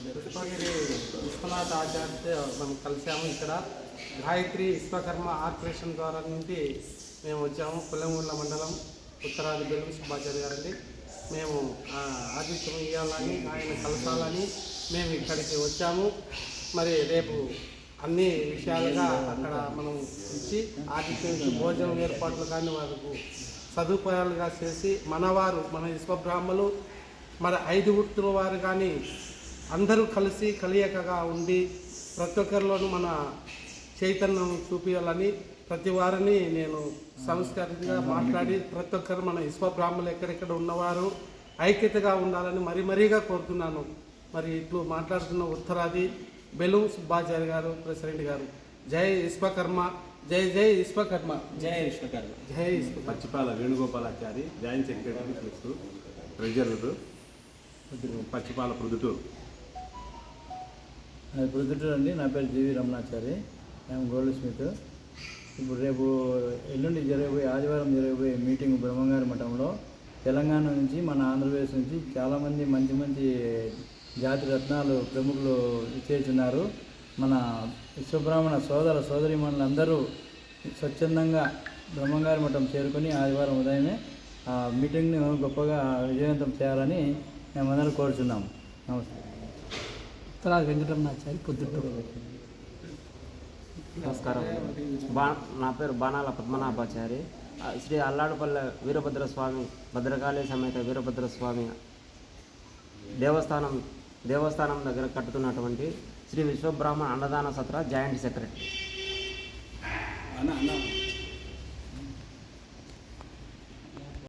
పుష్పగిరి విశ్వనాథ ఆచార్య మనం కలిసాము. ఇక్కడ గాయత్రి విశ్వకర్మ ఆర్పరేషన్ ద్వారా నుండి మేము వచ్చాము. పుల్లెమూళ్ళ మండలం ఉత్తరాది బెల్లు సుబ్బాచార్య గారండి. మేము ఆతిథ్యం ఇవ్వాలని, ఆయన కలసాలని మేము ఇక్కడికి వచ్చాము. మరి రేపు అన్ని విషయాలుగా అక్కడ మనం ఇచ్చి ఆతిథ్యం ఇచ్చి భోజనం ఏర్పాట్లు కానీ వారికి సదుపాయాలుగా చేసి మనవారు మన విశ్వబ్రాహ్మలు మరి 5 వృత్తుల వారు కానీ అందరూ కలిసి కలియకగా ఉండి ప్రతి ఒక్కరిలోనూ మన చైతన్యం చూపించాలని ప్రతి వారిని నేను సంస్కృతిగా మాట్లాడి ప్రతి ఒక్కరు మన విశ్వబ్రాహ్మణులు ఎక్కడెక్కడ ఉన్నవారు ఐక్యతగా ఉండాలని మరీగా కోరుతున్నాను. మరి ఇట్లు మాట్లాడుతున్న ఉత్తరాది బెలూం సుబ్బాచార్య గారు, ప్రెసిడెంట్ గారు. జై విశ్వకర్మ, జై జై విశ్వకర్మ, జై విశ్వకర్మ, జై Vishwakarma. Pachipala Venugopalachari, joint secretary plus treasurer, Pachipala Proddatur. అది ప్రొద్దుటూరు అండి. నా పేరు జీవి రమణాచారి, మేము గోల్డ్ స్మిత్. ఇప్పుడు రేపు ఎల్లుండి జరగబోయే ఆదివారం జరగబోయే మీటింగ్ బ్రహ్మంగారి మఠంలో తెలంగాణ నుంచి మన ఆంధ్రప్రదేశ్ నుంచి చాలామంది మంచి మంచి జాతి రత్నాలు ప్రముఖులు చేస్తున్నారు. మన విశ్వబ్రాహ్మణ సోదర సోదరీమణులందరూ స్వచ్ఛందంగా బ్రహ్మంగారి మఠం చేరుకొని ఆదివారం ఉదయమే ఆ మీటింగ్ని గొప్పగా విజయవంతం చేయాలని మేమందరం కోరుచున్నాము. నమస్తే. ఉత్తరాది వెంకటరమణాచారి, పొద్దుటూరు. నమస్కారం. నా పేరు బాణాల పద్మనాభాచారి. శ్రీ అల్లాడుపల్లె వీరభద్రస్వామి భద్రకాళి సమేత వీరభద్రస్వామి దేవస్థానం దగ్గర కట్టుతున్నటువంటి శ్రీ విశ్వబ్రాహ్మణ అన్నదాన సత్ర జాయింట్ సెక్రటరీ.